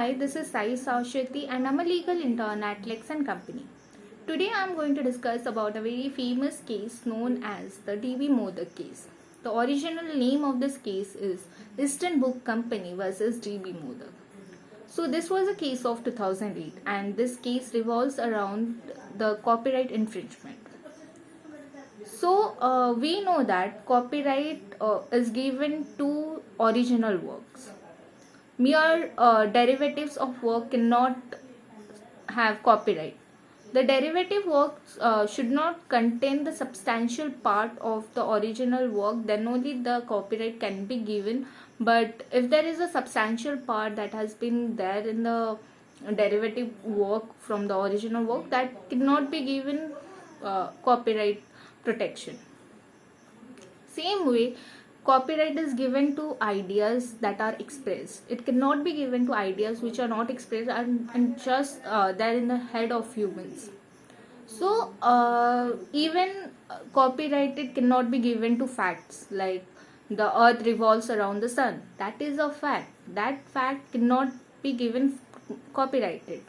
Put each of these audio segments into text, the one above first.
Hi, this is Saswati and I'm a legal intern at LEXIS and Company. Today I'm going to discuss about a very famous case known as the DB Modak case. The original name of this case is Eastern Book Company versus DB Modak. So this was a case of 2008 and this case revolves around the copyright infringement. So we know that copyright is given to original works. Mere derivatives of work cannot have copyright. The derivative works should not contain the substantial part of the original work, then only the copyright can be given. But if there is a substantial part that has been there in the derivative work from the original work, that cannot be given copyright protection. Same way, copyright is given to ideas that are expressed. It cannot be given to ideas which are not expressed and just there in the head of humans. So even copyrighted cannot be given to facts like the earth revolves around the sun. That is a fact. That fact cannot be given copyrighted.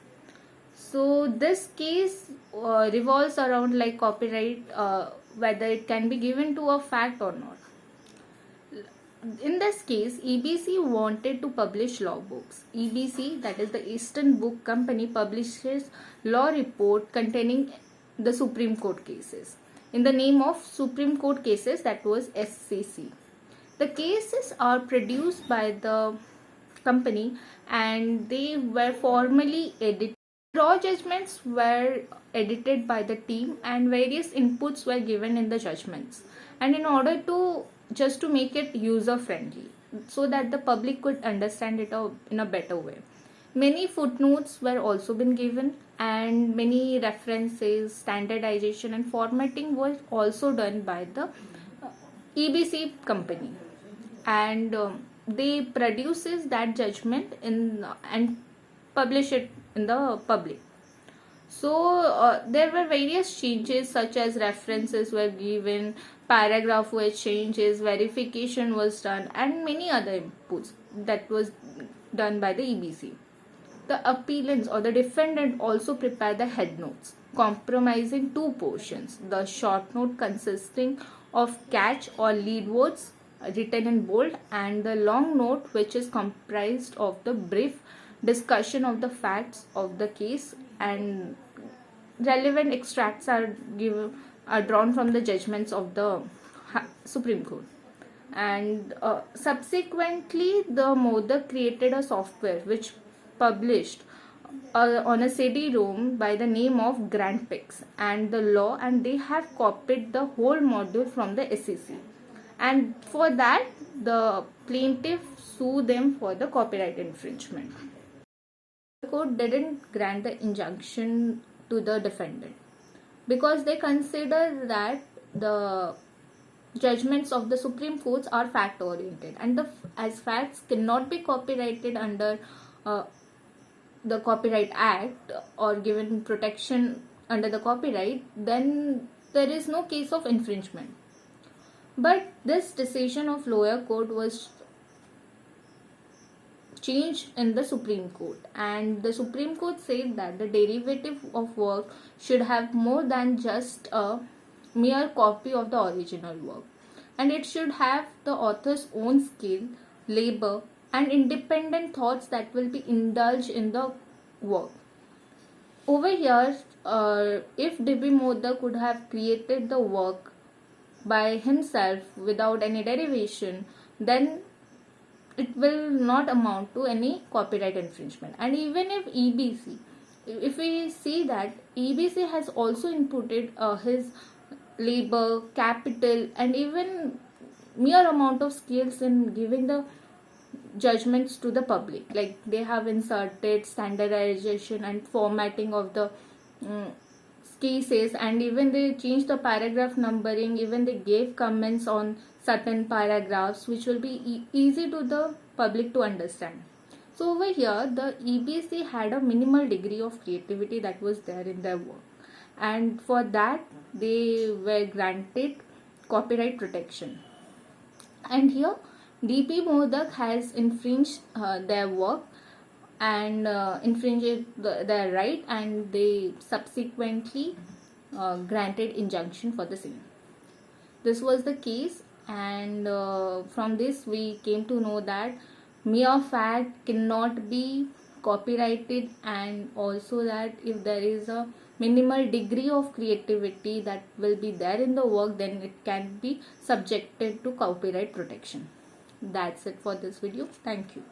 So this case revolves around like copyright, whether it can be given to a fact or not. In this case, EBC wanted to publish law books. EBC, that is the Eastern Book Company, publishes law report containing the Supreme Court cases. In the name of Supreme Court cases, that was SCC. The cases are produced by the company and they were formally edited. Raw judgments were edited by the team and various inputs were given in the judgments. And in order to just to make it user friendly so that the public could understand it in a better way. Many footnotes were also been given and many references, standardization and formatting was also done by the EBC company. And they produces that judgment and publish it in the public. So there were various changes such as references were given, paragraph were changes, verification was done and many other inputs that was done by the EBC. The appellants or the defendant also prepared the head notes comprising two portions. The short note consisting of catch or lead words written in bold and the long note which is comprised of the brief discussion of the facts of the case and relevant extracts are drawn from the judgments of the Supreme Court. And subsequently, the Modak created a software which published on a CD-ROM by the name of GrandPix and the law, and they have copied the whole module from the SEC. And for that, the plaintiff sued them for the copyright infringement. The court didn't grant the injunction to the defendant because they consider that the judgments of the Supreme Courts are fact oriented and as facts cannot be copyrighted under the Copyright Act or given protection under the copyright, then there is no case of infringement. But this decision of lower court was changed in the Supreme Court, and the Supreme Court said that the derivative of work should have more than just a mere copy of the original work, and it should have the author's own skill, labor and independent thoughts that will be indulged in the work. Over here, if DB Modak could have created the work by himself without any derivation, then it will not amount to any copyright infringement. And even if EBC, if we see that EBC has also inputted his labor, capital and even mere amount of skills in giving the judgments to the public, like they have inserted standardization and formatting of the cases, and even they changed the paragraph numbering, even they gave comments on certain paragraphs which will be easy to the public to understand. So over here the EBC had a minimal degree of creativity that was there in their work, and for that they were granted copyright protection. And here DB Modak has infringed their work and infringed their right, and they subsequently granted injunction for the same. This was the case, and from this we came to know that mere fact cannot be copyrighted, and also that if there is a minimal degree of creativity that will be there in the work, then it can be subjected to copyright protection. That's it for this video. Thank you.